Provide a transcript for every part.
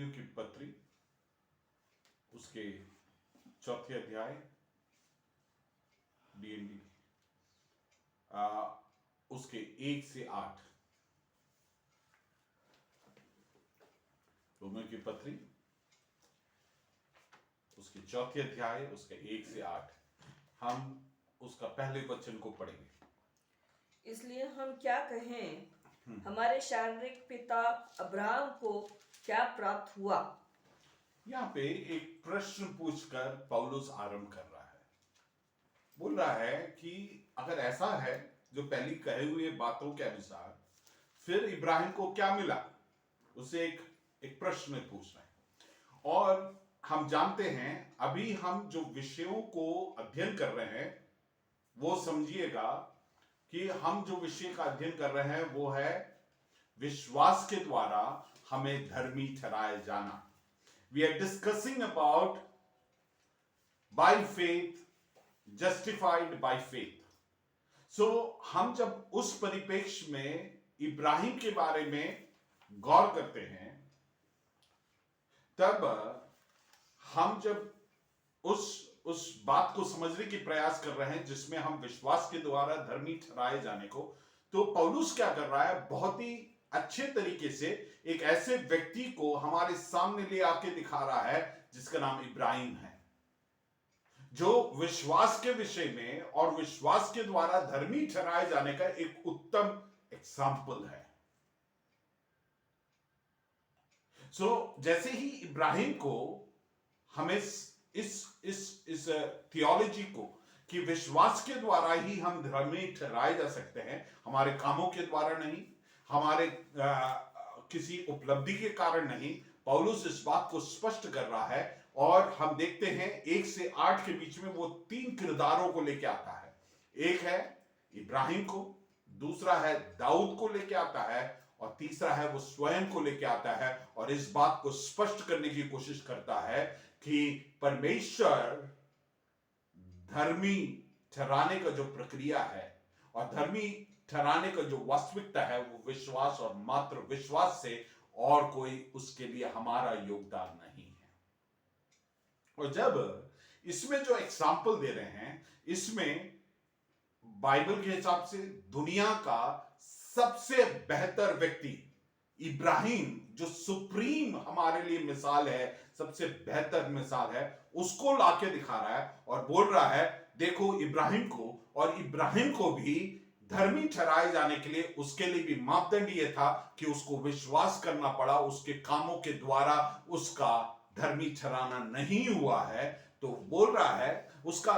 Romeo की पत्री उसके चौथे अध्याय डीएनडी उसके 1 से 8। रोमियो की पत्री उसके चौथे अध्याय उसके 1 से 8 हम उसका पहले वचन को पढ़ेंगे। इसलिए हम क्या कहें, हमारे शारीरिक पिता अब्राहम को क्या प्राप्त हुआ? यहाँ पे एक प्रश्न पूछकर पौलुस आरंभ कर रहा है। बोल रहा है कि अगर ऐसा है जो पहली कहे हुए बातों के अनुसार, फिर इब्राहिम को क्या मिला, उसे एक प्रश्न पूछ रहे हैं। और हम जानते हैं, अभी हम जो विषयों को अध्ययन कर रहे हैं वो समझिएगा कि हम जो विषय का अध्ययन कर रहे हैं वो है विश्वास के द्वारा हमें धर्मी ठहराया जाना। We are discussing about by faith, justified by faith. So हम जब उस परिप्रेक्ष्य में इब्राहिम के बारे में गौर करते हैं, तब हम जब उस बात को समझने की प्रयास कर रहे हैं जिसमें हम विश्वास के द्वारा धर्मी ठहराए जाने को, तो पौलुस क्या कर रहा है, बहुत ही अच्छे तरीके से एक ऐसे व्यक्ति को हमारे सामने ले आके दिखा रहा है जिसका नाम इब्राहिम है, जो विश्वास के विषय में और विश्वास के द्वारा धर्मी ठहराए जाने का एक उत्तम एग्जाम्पल है। जैसे ही इब्राहिम को हमें इस थियोलॉजी को कि विश्वास के द्वारा ही हम धर्मी ठहराए जा सकते हैं, हमारे कामों के द्वारा नहीं, हमारे किसी उपलब्धि के कारण नहीं, पौलुस इस बात को स्पष्ट कर रहा है। और हम देखते हैं 1 से 8 के बीच में वो 3 किरदारों को लेके आता है। एक है इब्राहिम को, दूसरा है दाऊद को लेके आता है, और तीसरा है वो स्वयं को लेके आता है और इस बात को स्पष्ट करने की कोशिश करता है कि परमेश्वर धर्मी ठहराने का जो प्रक्रिया है और धर्मी ठहराने का जो वास्तविकता है वो विश्वास और मात्र विश्वास से, और कोई उसके लिए हमारा योगदान नहीं है। और जब इसमें जो एग्जाम्पल दे रहे हैं, इसमें बाइबल के हिसाब से दुनिया का सबसे बेहतर व्यक्ति इब्राहिम, जो सुप्रीम हमारे लिए मिसाल है, सबसे बेहतर मिसाल है, उसको लाके दिखा रहा है और बोल रहा है देखो इब्राहिम को, और इब्राहिम को भी धर्मी ठहराए जाने के लिए उसके लिए भी मापदंड ये था कि उसको विश्वास करना पड़ा, उसके कामों के द्वारा उसका धर्मी ठहराना नहीं हुआ है। तो बोल रहा है उसका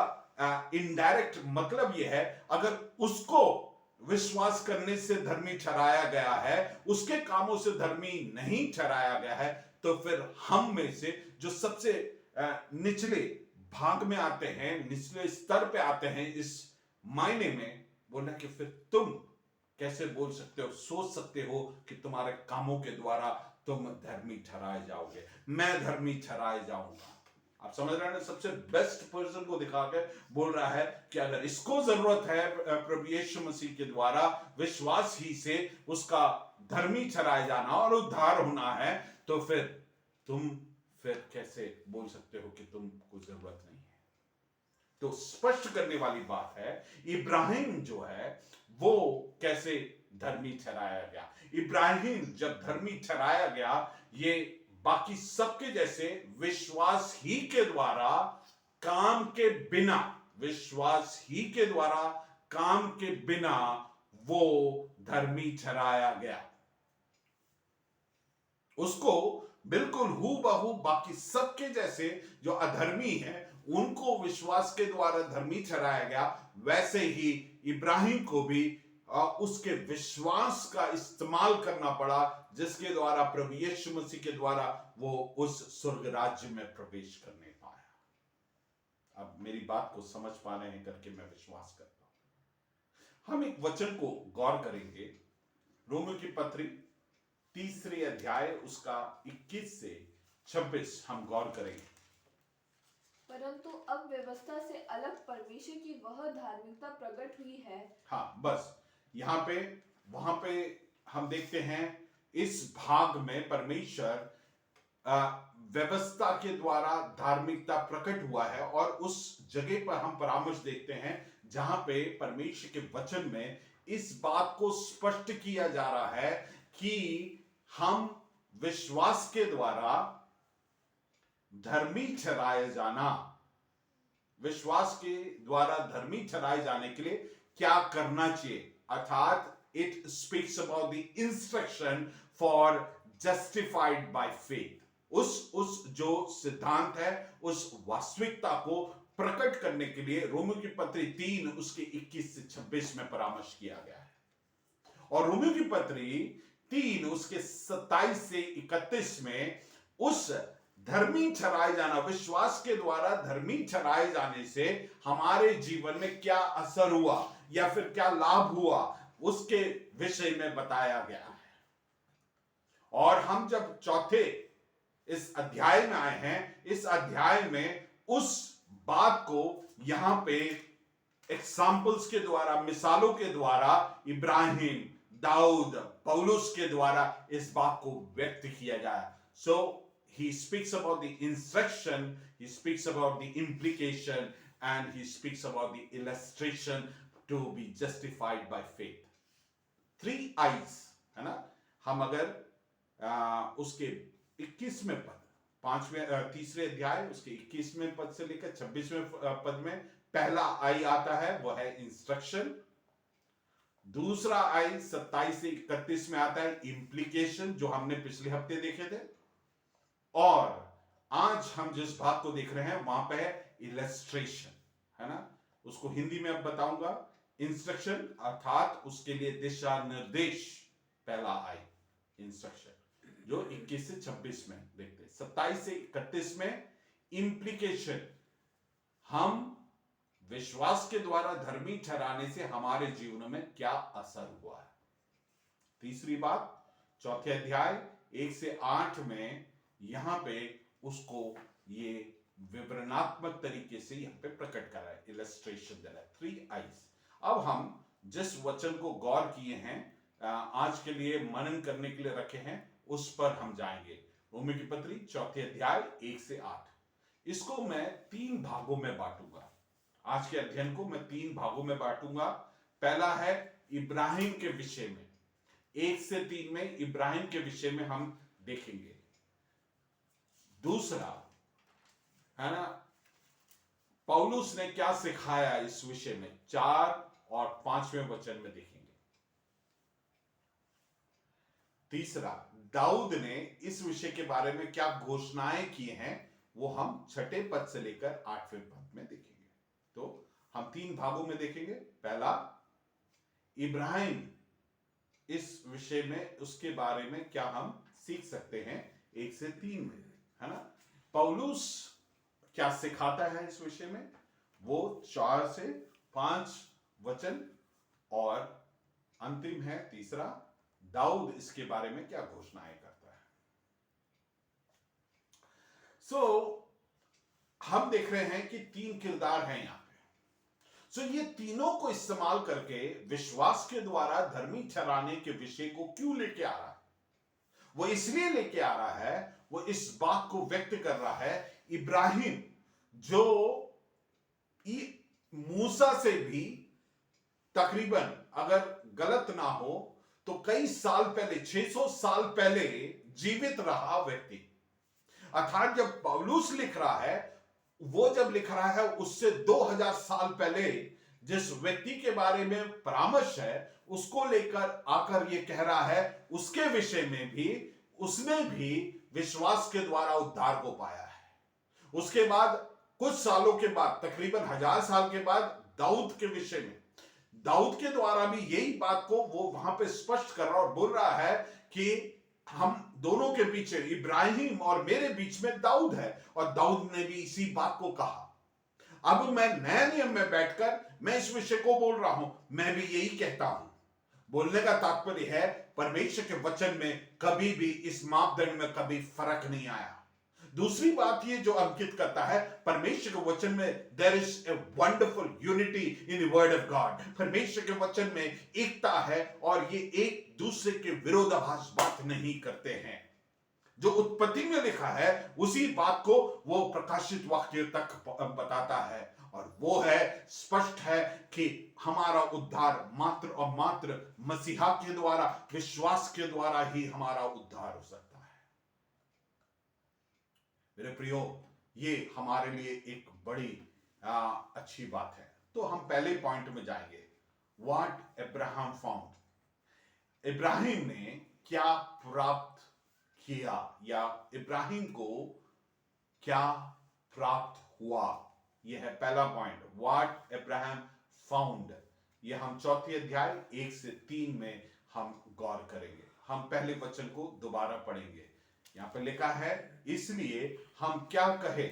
इनडायरेक्ट मतलब यह है, अगर उसको विश्वास करने से धर्मी ठहराया गया है, उसके कामों से धर्मी नहीं ठहराया गया है, तो फिर हम में से जो सबसे निचले भाग में आते हैं, निचले स्तर पे आते हैं, इस मायने में बोलना कि फिर तुम कैसे बोल सकते हो, सोच सकते हो कि तुम्हारे कामों के द्वारा तुम धर्मी ठहराए जाओगे, मैं धर्मी ठहराए जाऊंगा। आप समझ रहे हैं, सबसे बेस्ट पर्सन को दिखा के बोल रहा है कि अगर इसको जरूरत है प्रभु यीशु मसीह के द्वारा विश्वास ही से उसका धर्मी ठहराया जाना और उद्धार होना है, तो फिर तुम फिर कैसे बोल सकते हो कि तुमको जरूरत नहीं है। तो स्पष्ट करने वाली बात है, इब्राहिम जो है वो कैसे धर्मी ठहराया गया। इब्राहिम जब धर्मी ठहराया गया, ये बाकी सबके जैसे विश्वास ही के द्वारा, काम के बिना, विश्वास ही के द्वारा काम के बिना वो धर्मी ठहराया गया। उसको बिल्कुल हूबहू बाकी सबके जैसे जो अधर्मी हैं उनको विश्वास के द्वारा धर्मी ठहराया गया, वैसे ही इब्राहिम को भी उसके विश्वास का इस्तेमाल करना पड़ा, जिसके द्वारा प्रभु यीशु मसीह के द्वारा वो उस स्वर्ग राज्य में प्रवेश करने पाया। अब मेरी बात को समझ पा रहे हैं करके मैं विश्वास करता हूं। हम एक वचन को गौर करेंगे, रोमियो की पत्री 3 अध्याय उसका 21 से 26 हम गौर करेंगे। परंतु अब व्यवस्था से अलग परमेश्वर की वह धार्मिकता प्रकट हुई है। हाँ, बस यहां पे वहां पे हम देखते हैं इस भाग में परमेश्वर व्यवस्था के द्वारा धार्मिकता प्रकट हुआ है, और उस जगह पर हम परामर्श देखते हैं जहां पे परमेश्वर के वचन में इस बात को स्पष्ट किया जा रहा है कि हम विश्वास के द्वारा धर्मी ठहराए जाना, विश्वास के द्वारा धर्मी ठहराए जाने के लिए क्या करना चाहिए, अर्थात it speaks about the instruction for justified by faith. उस जो सिद्धांत है, उस वास्तविकता को प्रकट करने के लिए रोमियो की पत्री 3 उसके 21 से 26 में परामर्श किया गया है, और रोमियो की पत्री 3 उसके 27 से 31 में उस धर्मी ठहराए जाना, विश्वास के द्वारा धर्मी ठहराए जाने से हमारे जीवन में क्या असर हुआ या फिर क्या लाभ हुआ, उसके विषय में बताया गया है। और हम जब चौथे इस अध्याय में आए हैं, इस अध्याय में उस बात को यहां पे एग्जाम्पल्स के द्वारा, मिसालों के द्वारा, इब्राहिम, दाऊद, पौलुस के द्वारा इस बात को व्यक्त किया गया। सो he speaks about the instruction, he speaks about the implication, and he speaks about the illustration to be justified by faith. 3 eyes, है ना। हम अगर उसके 21वें पद, तीसरे अध्याय उसके 21वें पद से लेकर 26वें पद में पहला आई आता है, वो है इंस्ट्रक्शन। दूसरा आई 27 से 31 में आता है इम्प्लीकेशन, जो हमने पिछले हफ्ते देखे थे। और आज हम जिस बात को देख रहे हैं वहां पे है इलस्ट्रेशन, है ना। उसको हिंदी में अब बताऊंगा। इंस्ट्रक्शन अर्थात उसके लिए दिशा निर्देश, पहला आई इंस्ट्रक्शन, जो 21 से 26 में देखते हैं। 27 से 31 में इम्प्लीकेशन, हम विश्वास के द्वारा धर्मी ठहराने से हमारे जीवन में क्या असर हुआ है। तीसरी बात, चौथे अध्याय 1 से 8 में यहां पे उसको ये विवरणात्मक तरीके से यहां पे प्रकट कर रहा है, इलस्ट्रेशन दे रहा है, 3 आइज। अब हम जिस वचन को गौर किए हैं, आज के लिए मनन करने के लिए रखे हैं, उस पर हम जाएंगे। रोमियो की पत्री चौथे अध्याय 1 से 8। इसको मैं 3 भागों में बांटूंगा। आज के अध्ययन को मैं 3 भागों में बांटूंगा। पहला है इब्राहिम के विषय में, 1 से 3 में इब्राहिम के विषय में हम देखेंगे। दूसरा है ना, पौलुस ने क्या सिखाया इस विषय में, 4 और 5वें वचन में देखेंगे। तीसरा, दाऊद ने इस विषय के बारे में क्या घोषणाएं की हैं, वो हम 6ठे पद से लेकर 8वें पद में देखेंगे। तो हम 3 भागों में देखेंगे। पहला, इब्राहिम, इस विषय में उसके बारे में क्या हम सीख सकते हैं 1 से 3 में, है ना। पौलुस क्या सिखाता है इस विषय में, वो 4 से 5 वचन। और अंतिम है तीसरा, दाऊद इसके बारे में क्या घोषणाएं करता है। हम देख रहे हैं कि 3 किरदार हैं यहां पे। ये तीनों को इस्तेमाल करके विश्वास के द्वारा धर्मी ठहराने के विषय को क्यों लेके आ रहा है। वो इसलिए लेके आ रहा है, वो इस बात को व्यक्त कर रहा है, इब्राहिम जो मूसा से भी तकरीबन, अगर गलत ना हो तो कई साल पहले, 600 साल पहले जीवित रहा व्यक्ति। अर्थात जब पौलुस लिख रहा है, वो जब लिख रहा है उससे 2000 साल पहले जिस व्यक्ति के बारे में परामर्श है, उसको लेकर आकर ये कह रहा है, उसके विषय में भी उसने भी विश्वास के द्वारा उद्धार को पाया है। उसके बाद कुछ सालों के बाद, तकरीबन 1000 साल के बाद, दाऊद के विषय में, दाऊद के द्वारा भी यही बात को वो वहां पे स्पष्ट कर रहा और बोल रहा है कि हम दोनों के पीछे, इब्राहिम और मेरे बीच में दाऊद है, और दाऊद ने भी इसी बात को कहा। अब मैं नए नियम में बैठकर मैं इस विषय को बोल रहा हूं, मैं भी यही कहता हूं। बोलने का तात्पर्य है, परमेश्वर के वचन में कभी भी इस मापदंड में कभी फर्क नहीं आया। दूसरी बात ये जो अंकित करता है, परमेश्वर के वचन में there is a wonderful unity in the word of God. परमेश्वर के वचन में एकता है और ये एक दूसरे के विरोधाभास बात नहीं करते हैं। जो उत्पत्ति में लिखा है उसी बात को वो प्रकाशित वाक्य तक बताता है, और वो है, स्पष्ट है कि हमारा उद्धार मात्र और मात्र मसीहा के द्वारा, विश्वास के द्वारा ही हमारा उद्धार हो सकता है। मेरे प्रियो, ये हमारे लिए एक बड़ी अच्छी बात है। तो हम पहले पॉइंट में जाएंगे, व्हाट अब्राहम फाउंड। इब्राहिम ने क्या प्राप्त किया, या इब्राहिम को क्या प्राप्त हुआ, यह है पहला पॉइंट, व्हाट अब्राहम फाउंड। यह हम चौथी अध्याय 1 से 3 में हम गौर करेंगे। हम पहले वचन को दोबारा पढ़ेंगे। यहां पर लिखा है, इसलिए हम क्या कहे,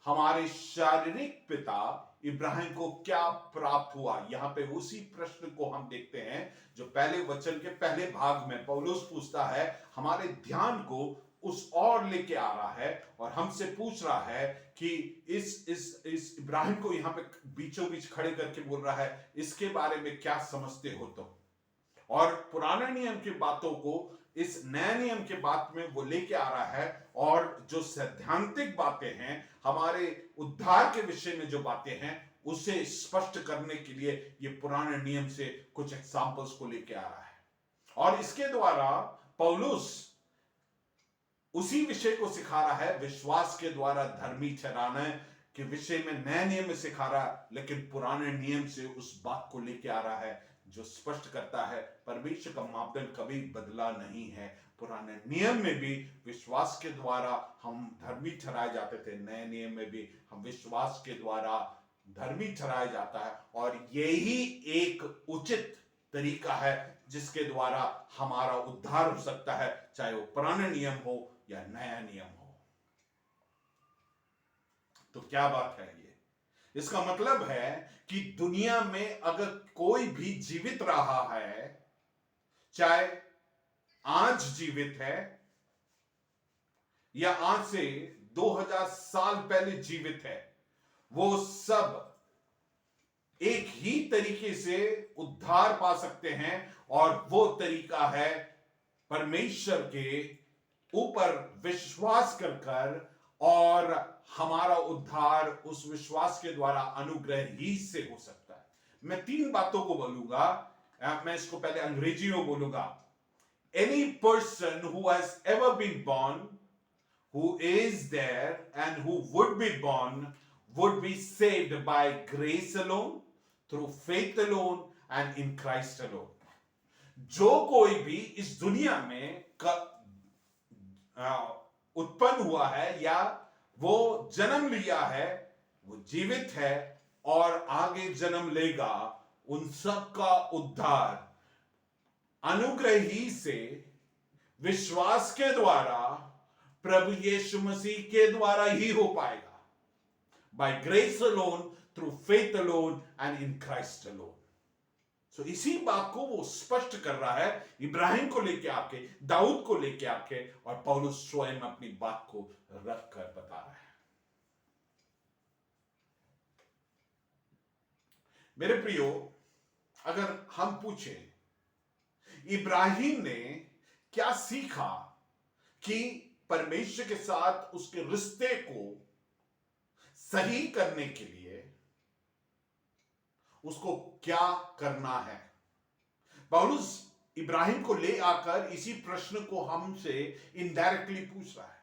हमारे शारीरिक पिता इब्राहिम को क्या प्राप्त हुआ। यहां पे उसी प्रश्न को हम देखते हैं जो पहले वचन के पहले भाग में पौलुस पूछता है, हमारे ध्यान को उस और लेके आ रहा है और हमसे पूछ रहा है कि इस इब्राहिम को यहां पे बीचों बीच खड़े करके बोल रहा है, इसके बारे में क्या समझते हो तुम। और पुराने नियम की बातों को इस नए नियम के बात में वो लेके आ रहा है, और जो सैद्धांतिक बातें हैं, हमारे उद्धार के विषय में जो बातें हैं, उसे स्पष्ट करने के लिए ये पुराने नियम से कुछ एग्जांपल्स को लेके आ रहा है। और इसके द्वारा पौलुस उसी विषय को सिखा रहा है, विश्वास के द्वारा धर्मी ठहराने के विषय में नए नियम में सिखा रहा है, लेकिन पुराने नियम से उस बात को लेके आ रहा है जो स्पष्ट करता है परमेश्वर का मापदंड कभी बदला नहीं है। पुराने नियम में भी विश्वास के द्वारा हम धर्मी ठहराए जाते थे, नए नियम में भी हम विश्वास के द्वारा धर्मी ठहराया जाता है, और यही एक उचित तरीका है जिसके द्वारा हमारा उद्धार हो सकता है, चाहे वो पुराने नियम हो या नया नियम हो। तो क्या बात है ये? इसका मतलब है कि दुनिया में अगर कोई भी जीवित रहा है, चाहे आज जीवित है या आज से 2000 साल पहले जीवित है, वो सब एक ही तरीके से उद्धार पा सकते हैं, और वो तरीका है परमेश्वर के ऊपर विश्वास कर और हमारा उद्धार उस विश्वास के द्वारा अनुग्रह ही से हो सकता है। मैं 3 बातों को बोलूंगा, मैं इसको पहले अंग्रेजी में बोलूंगा। Any person who has ever been born, who is there and who would be born would be saved by grace alone, through faith alone and in Christ alone. जो कोई भी इस दुनिया में उत्पन्न हुआ है या वो जन्म लिया है, वो जीवित है और आगे जन्म लेगा, उन सब का उद्धार अनुग्रह ही से, विश्वास के द्वारा, प्रभु यीशु मसीह के द्वारा ही हो पाएगा। By grace alone, through faith alone and in Christ alone. So इसी बात को वो स्पष्ट कर रहा है, इब्राहिम को लेके आके, दाऊद को लेके आके, और पौलुस स्वयं अपनी बात को रख कर बता रहा है। मेरे प्रियो, अगर हम पूछें इब्राहिम ने क्या सीखा कि परमेश्वर के साथ उसके रिश्ते को सही करने के लिए उसको क्या करना है, पौलुस इब्राहिम को ले आकर इसी प्रश्न को हमसे इनडायरेक्टली पूछ रहा है,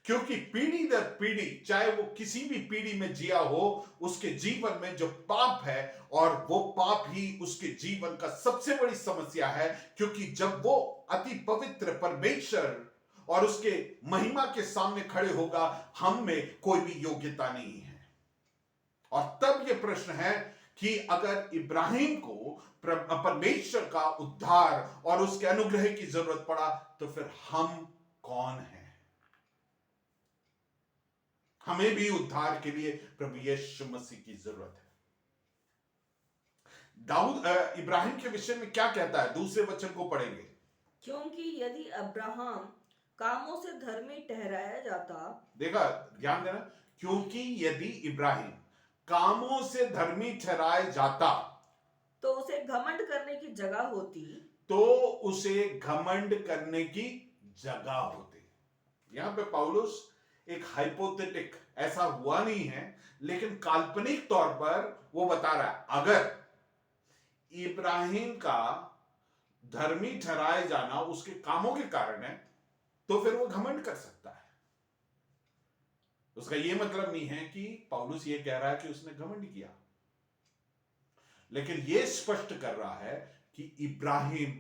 क्योंकि पीढ़ी दर पीढ़ी, चाहे वो किसी भी पीढ़ी में जिया हो, उसके जीवन में जो पाप है, और वो पाप ही उसके जीवन का सबसे बड़ी समस्या है, क्योंकि जब वो अति पवित्र परमेश्वर और उसके महिमा के सामने खड़े होगा, हम में कोई भी योग्यता नहीं है। और तब ये प्रश्न है कि अगर इब्राहिम को परमेश्वर का उद्धार और उसके अनुग्रह की जरूरत पड़ा, तो फिर हम कौन हैं? हमें भी उद्धार के लिए प्रभु यीशु मसीह की जरूरत है। दाऊद इब्राहिम के विषय में क्या कहता है, दूसरे वचन को पढ़ेंगे। क्योंकि यदि अब्राहम कामों से धर्मी ठहराया जाता, देखा, ध्यान देना, क्योंकि यदि इब्राहिम कामों से धर्मी ठहराया जाता, तो उसे घमंड करने की जगह होती, तो उसे घमंड करने की जगह होती। यहां पे पौलुस एक हाइपोथेटिक, ऐसा हुआ नहीं है लेकिन काल्पनिक तौर पर वो बता रहा है, अगर इब्राहिम का धर्मी ठहराए जाना उसके कामों के कारण है तो फिर वो घमंड कर सकता है। उसका ये मतलब नहीं है कि पौलुस ये कह रहा है कि उसने घमंड किया, लेकिन ये स्पष्ट कर रहा है कि इब्राहिम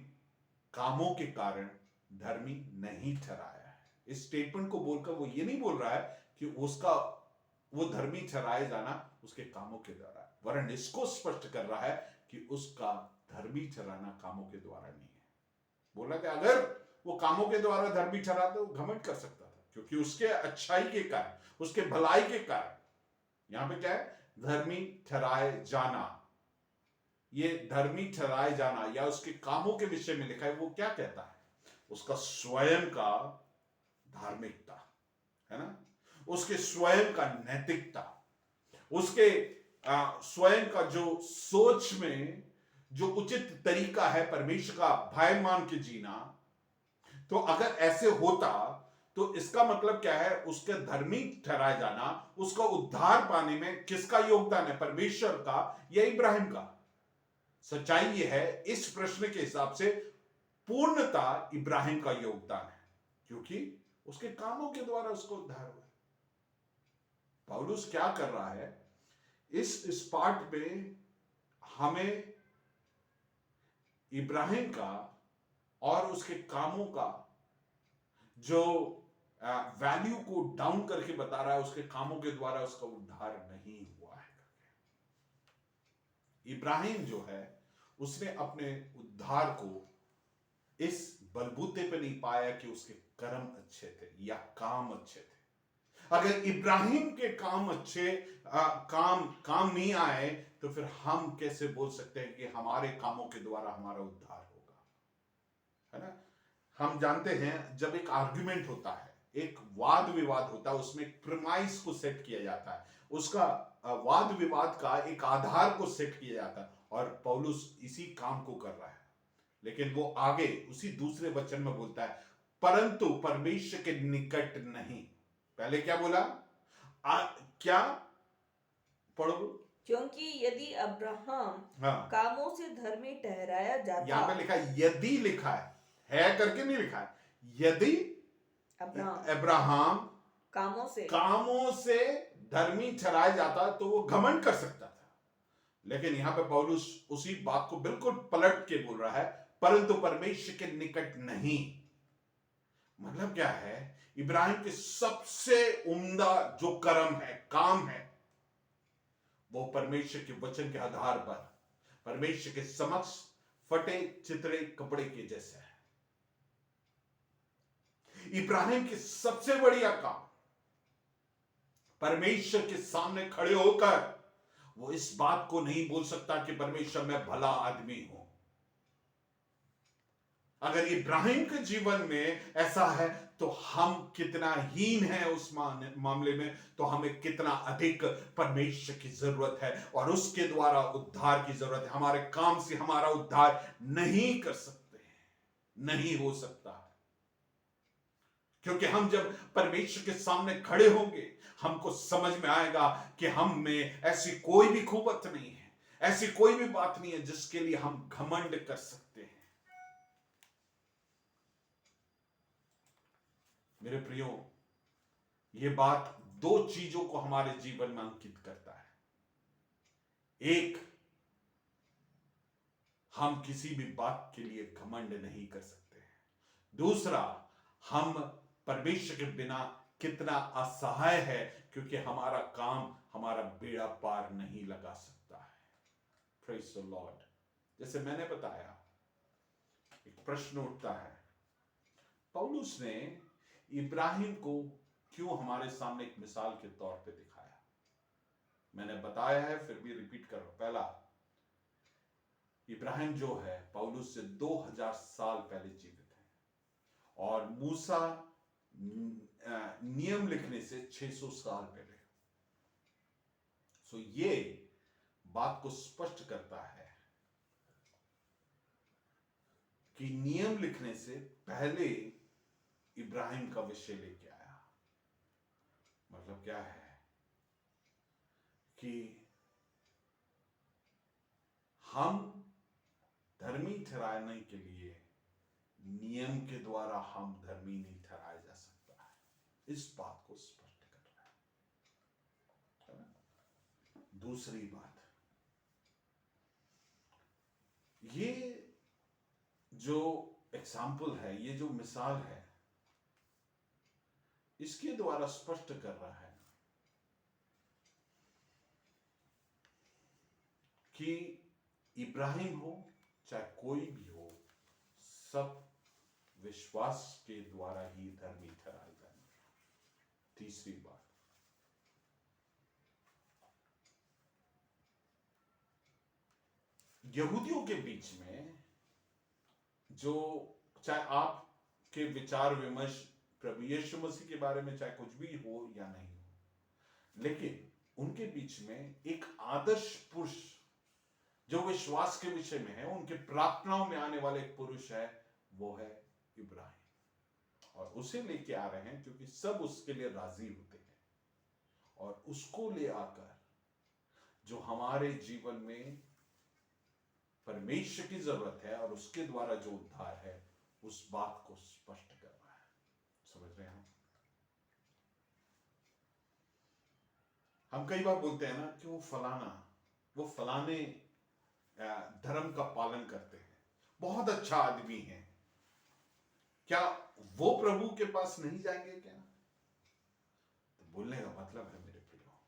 कामों के कारण धर्मी नहीं ठहराया है। इस स्टेटमेंट को बोलकर वो ये नहीं बोल रहा है कि उसका वो धर्मी ठहराया जाना उसके कामों के द्वारा है, वरन इसको स्पष्ट कर रहा है कि उसका धर्मी ठहराना कामों के द्वारा नहीं है। बोला कि अगर वो कामों के द्वारा धर्मी ठहरा तो घमंड कर सकता था, क्योंकि उसके अच्छाई के कारण, उसके भलाई के कारण। यहां पे क्या है? धर्मी ठहराए जाना। ये धर्मी ठहराए जाना या उसके कामों के विषय में लिखा है, वो क्या कहता है? उसका स्वयं का धार्मिकता, है ना, उसके स्वयं का नैतिकता, उसके स्वयं का जो सोच में जो उचित तरीका है परमेश्वर का भय मान के जीना। तो अगर ऐसे होता तो इसका मतलब क्या है? उसके धर्मी ठहराया जाना, उसका उद्धार पाने में किसका योगदान है? परमेश्वर का या इब्राहिम का? सच्चाई यह है, इस प्रश्न के हिसाब से पूर्णता इब्राहिम का योगदान है, क्योंकि उसके कामों के द्वारा उसको उद्धार हुआ। पौलुस क्या कर रहा है इस पार्ट में? हमें इब्राहिम का और उसके कामों का जो वैल्यू को डाउन करके बता रहा है, उसके कामों के द्वारा उसका उद्धार नहीं हुआ है। इब्राहिम जो है उसने अपने उद्धार को इस बलबूते पे नहीं पाया कि उसके कर्म अच्छे थे या काम अच्छे थे। अगर इब्राहिम के काम अच्छे काम नहीं आए तो फिर हम कैसे बोल सकते हैं कि हमारे कामों के द्वारा हमारा उद्धार होगा? है ना? हम जानते हैं जब एक आर्गुमेंट होता है, एक वाद विवाद होता है, उसमें एक प्रीमाइस को सेट किया जाता है, उसका वाद विवाद का एक आधार को सेट किया जाता है, और पौलुस इसी काम को कर रहा है। लेकिन वो आगे उसी दूसरे वचन में बोलता है, परंतु परमेश्वर के निकट नहीं। पहले क्या बोला? क्या पढ़ो? क्योंकि यदि अब्राहम हाँ, कामों से धर्मी ठहराया यहां जाता, पे लिखा है यदि, लिखा है करके नहीं लिखा है। यदि अब्राहम कामों से धर्मी ठहराया जाता तो वो घमंड कर सकता था, लेकिन यहां पे पौलुस उसी बात को बिल्कुल पलट के बोल रहा है, परंतु परमेश्वर के निकट नहीं। मतलब क्या है? इब्राहिम के सबसे उम्दा जो कर्म है, काम है, वो परमेश्वर के वचन के आधार पर परमेश्वर के समक्ष फटे चित्रे कपड़े के जैसे है। इब्राहिम की सबसे बढ़िया काम परमेश्वर के सामने खड़े होकर वो इस बात को नहीं बोल सकता कि परमेश्वर मैं भला आदमी हूं। अगर इब्राहिम के जीवन में ऐसा है तो हम कितना हीन है उस मामले में, तो हमें कितना अधिक परमेश्वर की जरूरत है और उसके द्वारा उद्धार की जरूरत है। हमारे काम से हमारा उद्धार नहीं कर सकते हैं, नहीं हो सकता, क्योंकि हम जब परमेश्वर के सामने खड़े होंगे हमको समझ में आएगा कि हम में ऐसी कोई भी खूबत नहीं है, ऐसी कोई भी बात नहीं है जिसके लिए हम घमंड कर सकते हैं। मेरे प्रियो, ये बात दो चीजों को हमारे जीवन में अंकित करता है। एक, हम किसी भी बात के लिए घमंड नहीं कर सकते हैं। दूसरा, हम परमेश्वर के बिना कितना असहाय है, क्योंकि हमारा काम हमारा बेड़ा पार नहीं लगा सकता है। Praise the Lord. जैसे मैंने बताया, एक प्रश्न उठता है, पौलुस ने इब्राहिम को क्यों हमारे सामने एक मिसाल के तौर पे दिखाया? मैंने बताया है, फिर भी रिपीट कर रहा हूं। पहला, इब्राहिम जो है पौलुस से 2000 साल पहले जीवित है, और मूसा नियम लिखने से 600 साल पहले। सो ये बात को स्पष्ट करता है कि नियम लिखने से पहले इब्राहिम का विषय लेके आया। मतलब क्या है कि हम धर्मी ठहराने के लिए नियम के द्वारा हम धर्मी नहीं ठहराया जा सकता है। इस बात को स्पष्ट कर रहा है ना? दूसरी बात, ये जो एग्जाम्पल है, ये जो मिसाल है, इसके द्वारा स्पष्ट कर रहा है कि इब्राहिम हो चाहे कोई भी हो, सब विश्वास के द्वारा ही धर्मी ठहराए जाएंगे। तीसरी बात, यहूदियों के बीच में जो, चाहे आपके विचार विमर्श प्रभु यीशु मसीह के बारे में चाहे कुछ भी हो या नहीं हो, लेकिन उनके बीच में एक आदर्श पुरुष जो विश्वास के विषय में है, उनके प्रार्थनाओं में आने वाले एक पुरुष है, वो है इब्राहिम। और उसे लेके आ रहे हैं क्योंकि सब उसके लिए राजी होते हैं, और उसको ले आकर जो हमारे जीवन में परमेश्वर की जरूरत है और उसके द्वारा जो उद्धार है, उस बात को स्पष्ट कर रहा है। समझ रहे हैं? हम कई बार बोलते हैं ना कि वो फलाने धर्म का पालन करते हैं, बहुत अच्छा आदमी है, क्या वो प्रभु के पास नहीं जाएंगे क्या? तो बोलने का मतलब है मेरे प्रियो,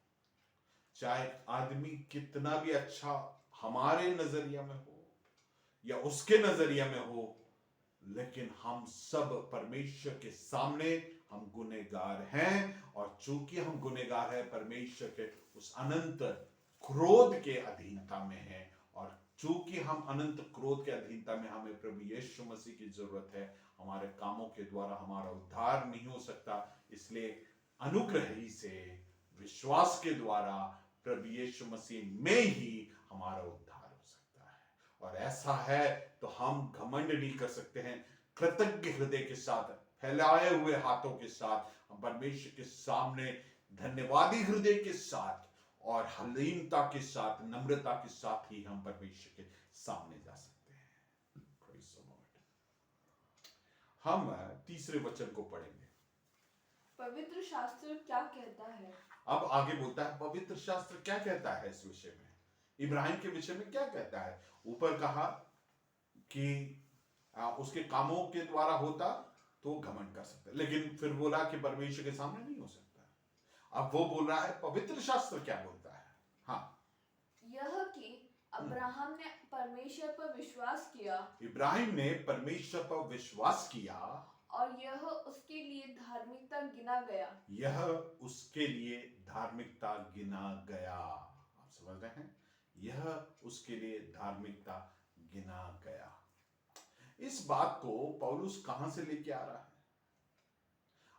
चाहे आदमी कितना भी अच्छा हमारे नजरिया में हो या उसके नजरिया में हो, लेकिन हम सब परमेश्वर के सामने हम गुनहगार हैं, और चूंकि हम गुनहगार हैं, परमेश्वर के उस अनंत क्रोध के अधीनता में हैं, और चूंकि हम अनंत क्रोध के अधीनता में, हमें प्रभु यीशु मसीह की जरूरत है। हमारे कामों के द्वारा हमारा उद्धार नहीं हो सकता, इसलिए अनुग्रह ही से, विश्वास के द्वारा प्रभु यीशु मसीह में ही हमारा उद्धार हो सकता है। और ऐसा है तो हम घमंड नहीं कर सकते हैं, कृतज्ञ हृदय के साथ, फैलाए हुए हाथों के साथ हम परमेश्वर के सामने धन्यवादी हृदय के साथ और हलीमता के साथ, नम्रता के साथ ही हम परमेश्वर के सामने जा सकते हैं। Praise the Lord। हम तीसरे वचन को पढ़ेंगे। पवित्र शास्त्र क्या कहता है? अब आगे बोलता है पवित्र शास्त्र क्या कहता है इस विषय में, इब्राहिम के विषय में क्या कहता है। ऊपर कहा कि उसके कामों के द्वारा होता तो घमंड कर सकता, लेकिन फिर बोला कि परमेश्वर के सामने नहीं हो सकता। अब वो बोल रहा है पवित्र शास्त्र क्या बोलता है। हाँ, यह कि अब्राहम ने परमेश्वर पर विश्वास किया, इब्राहिम ने परमेश्वर पर विश्वास किया और यह उसके लिए धार्मिकता गिना गया। यह उसके लिए धार्मिकता गिना गया। आप समझ रहे हैं, यह उसके लिए धार्मिकता गिना गया। इस बात को पौलुस कहां से लेके आ रहा है?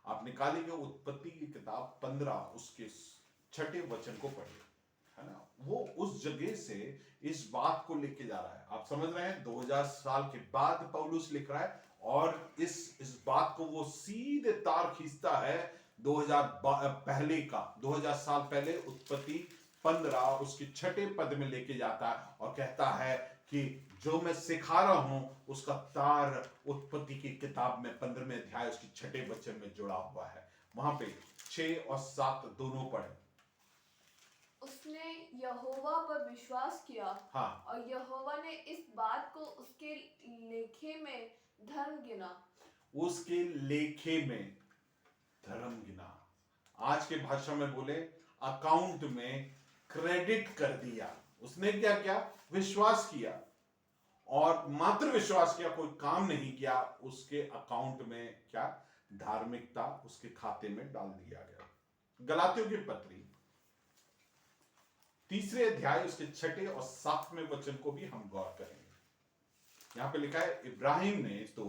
आप निकालेंगे उत्पत्ति की किताब 15 उसके 6 वचन को पढ़िए, है ना। वो उस जगह से इस बात को लेके जा रहा है। आप समझ रहे हैं, 2000 साल के बाद पौलुस लिख रहा है, और इस बात को वो सीधे तार खींचता है 2000 साल पहले उत्पत्ति 15 उसके 6 पद में लेके जाता है और कहता है कि जो मैं सिखा रहा हूं उसका तार उत्पत्ति की किताब में 15वें अध्याय उसके 6 वचन में जुड़ा हुआ है। वहां पे 6 और 7 दोनों पढ़े। उसने यहोवा पर विश्वास किया, हाँ, और यहोवा ने इस बात को उसके लेखे में धर्म गिना। उसके लेखे में धर्म गिना, आज के भाषा में बोले अकाउंट में क्रेडिट कर दिया। उसने क्या किया? विश्वास किया, और मात्र विश्वास किया, कोई काम नहीं किया। उसके अकाउंट में क्या? धार्मिकता उसके खाते में डाल दिया गया। गलातियों की पत्री 3 अध्याय उसके 6 और 7वें वचन को भी हम गौर करेंगे। यहां पे लिखा है इब्राहिम ने तो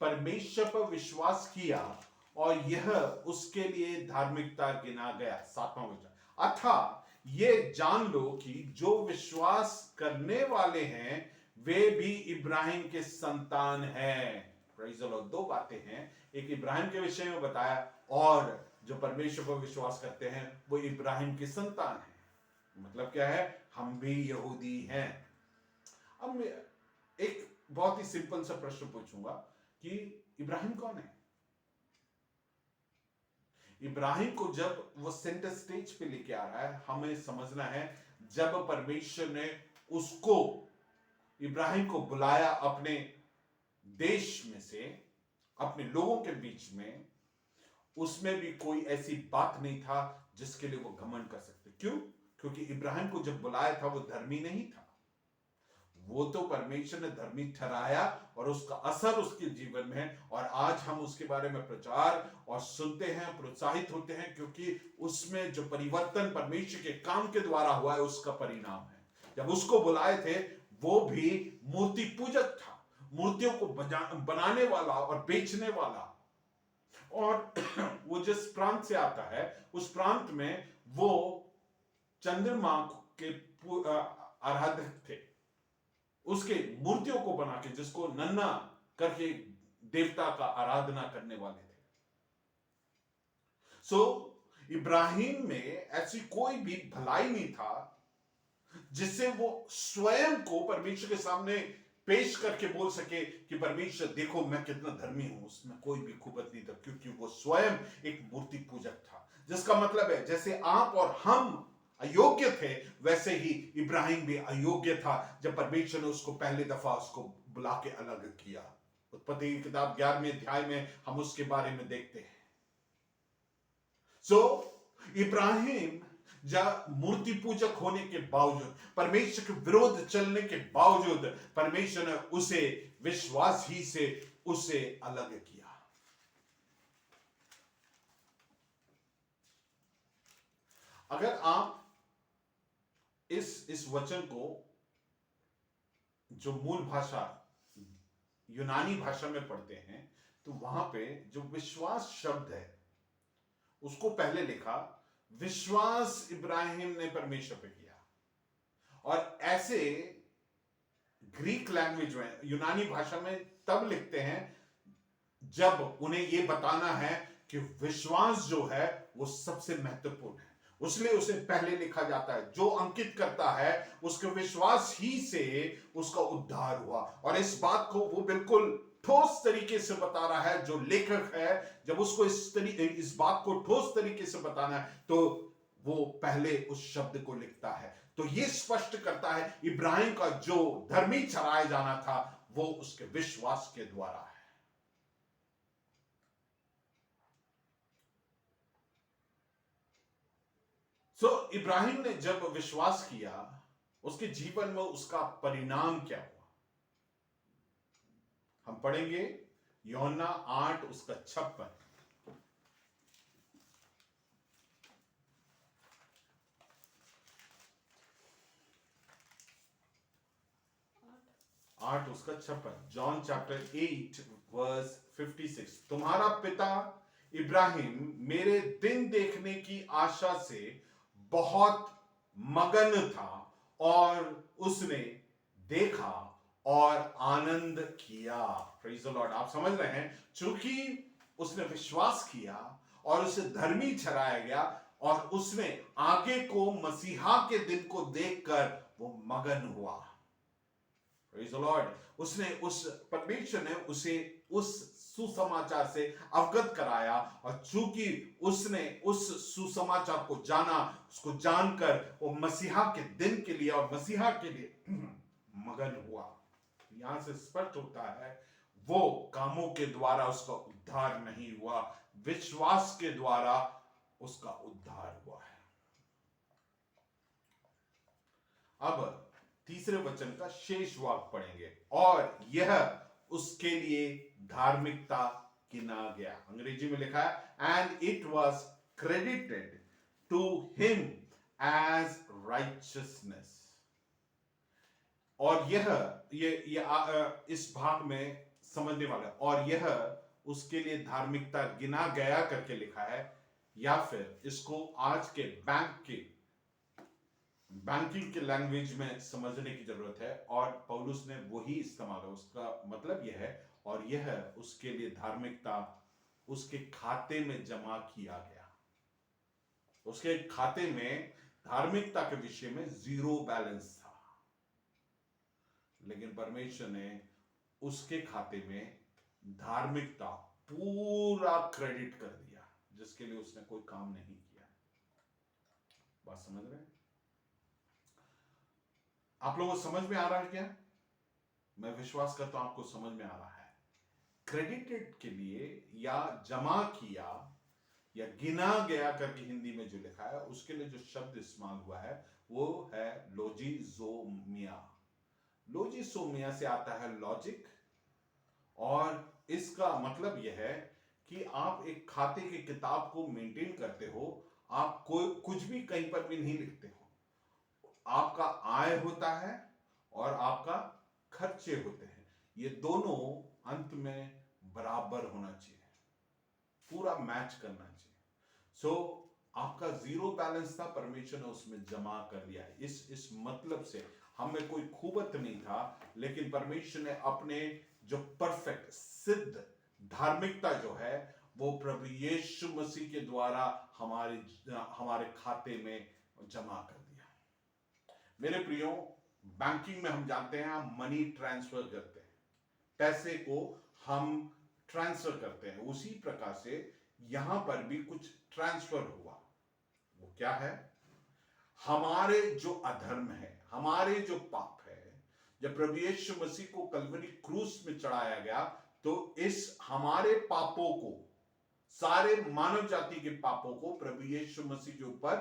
परमेश्वर पर विश्वास किया और यह उसके लिए धार्मिकता गिना गया। 7वां वचन, अतः ये जान लो कि जो विश्वास करने वाले हैं वे भी इब्राहिम के संतान हैं। Praise the Lord. 2 बातें हैं, एक इब्राहिम के विषय में बताया और जो परमेश्वर पर विश्वास करते हैं वो इब्राहिम की संतान है। मतलब क्या है, हम भी यहूदी हैं। अब मैं एक बहुत ही सिंपल सा प्रश्न पूछूंगा कि इब्राहिम कौन है? इब्राहिम को जब वो सेंटर स्टेज पे लेके आ रहा है, हमें समझना है जब परमेश्वर ने उसको, इब्राहिम को बुलाया अपने देश में से, अपने लोगों के बीच में, उसमें भी कोई ऐसी बात नहीं था जिसके लिए वो घमंड कर सकते। क्यों? क्योंकि इब्राहिम को जब बुलाया था वो धर्मी नहीं था, वो तो परमेश्वर ने धर्मी ठहराया और उसका असर उसके जीवन में है। और आज हम उसके बारे में प्रचार और सुनते हैं, प्रोत्साहित होते हैं, क्योंकि उसमें जो परिवर्तन परमेश्वर के काम के द्वारा हुआ है उसका परिणाम है। जब उसको बुलाए थे वो भी मूर्ति पूजक था, मूर्तियों को बनाने वाला और बेचने वाला। और वो जिस प्रांत से आता है उस प्रांत में वो चंद्रमा के आराधक थे, उसके मूर्तियों को बना के, जिसको नन्ना करके देवता का आराधना करने वाले थे। सो इब्राहिम में ऐसी कोई भी भलाई नहीं था जिससे वो स्वयं को परमेश्वर के सामने पेश करके बोल सके कि परमेश्वर देखो मैं कितना धर्मी हूं। उसमें कोई भी खूबत नहीं था, क्योंकि वो स्वयं एक मूर्ति पूजक था। जिसका मतलब है जैसे आप और हम अयोग्य थे, वैसे ही इब्राहिम भी अयोग्य था जब परमेश्वर ने उसको पहली दफा उसको बुला के अलग किया। उत्पत्ति की किताब 11वें अध्याय में हम उसके बारे में देखते हैं। सो इब्राहिम जब मूर्ति पूजक होने के बावजूद, परमेश्वर के विरोध चलने के बावजूद, परमेश्वर ने उसे विश्वास ही से उसे अलग किया। अगर आप इस वचन को जो मूल भाषा यूनानी भाषा में पढ़ते हैं तो वहां पे जो विश्वास शब्द है उसको पहले लिखा, विश्वास इब्राहिम ने परमेश्वर पे किया। और ऐसे ग्रीक लैंग्वेज में, यूनानी भाषा में तब लिखते हैं जब उन्हें यह बताना है कि विश्वास जो है वो सबसे महत्वपूर्ण है, उसलिए उसे पहले लिखा जाता है। जो अंकित करता है उसके विश्वास ही से उसका उद्धार हुआ। और इस बात को वो बिल्कुल ठोस तरीके से बता रहा है। जो लेखक है जब उसको इस बात को ठोस तरीके से बताना है तो वो पहले उस शब्द को लिखता है। तो ये स्पष्ट करता है इब्राहिम का जो धर्मी ठहराया जाना था वो उसके विश्वास के द्वारा है। इब्राहिम ने जब विश्वास किया उसके जीवन में उसका परिणाम क्या हुआ, हम पढ़ेंगे यूहन्ना 8 उसका 56। 8 उसका 56, जॉन चैप्टर 8 वर्स 56। तुम्हारा पिता इब्राहिम मेरे दिन देखने की आशा से बहुत मगन था और उसने देखा और आनंद किया। Praise the Lord. आप समझ रहे हैं, चूंकि उसने विश्वास किया और उसे धर्मी ठहराया गया और उसने आगे को मसीहा के दिन को देखकर वो मगन हुआ। Praise the Lord. उसने उस परमेश्वर ने उसे उस सुसमाचार से अवगत कराया और चूंकि उसने उस सुसमाचार को जाना, उसको जानकर वो मसीहा के दिन के लिए और मसीहा के लिए मगन हुआ। यहां से स्पष्ट होता है वो कामों के द्वारा उसका उद्धार नहीं हुआ, विश्वास के द्वारा उसका उद्धार हुआ है। अब तीसरे वचन का शेष वाक्य पढ़ेंगे, और यह उसके लिए धार्मिकता गिना गया। अंग्रेजी में लिखा है and it was credited to him as righteousness. और यह इस भाग में समझने वाला, और यह उसके लिए धार्मिकता गिना गया करके लिखा है, या फिर इसको आज के बैंकिंग के लैंग्वेज में समझने की जरूरत है। और पौलुस ने वही इस्तेमाल है। उसका मतलब यह है और यह उसके लिए धार्मिकता उसके खाते में जमा किया गया। उसके खाते में धार्मिकता के विषय में 0 बैलेंस था, लेकिन परमेश्वर ने उसके खाते में धार्मिकता पूरा क्रेडिट कर दिया, जिसके लिए उसने कोई काम नहीं किया। बात समझ रहे हैं? आप लोगों को समझ में आ रहा है क्या? मैं विश्वास करता हूं आपको समझ में आ रहा है। क्रेडिटेड के लिए या जमा किया या गिना गया करके हिंदी में जो लिखा है, उसके लिए जो शब्द इस्तेमाल हुआ है वो है लोजिज़ोमिया। लोजिज़ोमिया से आता है लॉजिक, और इसका मतलब यह है कि आप एक खाते की किताब को मेंटेन करते हो, आप कोई कुछ भी कहीं पर भी नहीं लिखते हो। आपका आय होता है और आपका खर्चे होते हैं, ये दोनों अंत में बराबर होना चाहिए, पूरा मैच करना चाहिए। सो आपका 0 बैलेंस था, परमेश्वर ने उसमें जमा कर दिया है। इस मतलब से हमें कोई खूबत नहीं था, लेकिन परमेश्वर ने अपने जो परफेक्ट सिद्ध धार्मिकता जो है वो प्रभु यीशु मसीह के द्वारा हमारे खाते में जमा कर दिया। मेरे प्रियो, बैंकिंग में हम जानते हैं हम मनी ट्रांसफर करते हैं, पैसे को हम ट्रांसफर करते हैं, उसी प्रकार से यहां पर भी कुछ ट्रांसफर हुआ। वो क्या है? हमारे जो अधर्म है, हमारे जो पाप है, जब प्रभु यीशु मसीह को कलवरी क्रूस में चढ़ाया गया तो इस हमारे पापों को, सारे मानव जाति के पापों को प्रभु यीशु मसीह के ऊपर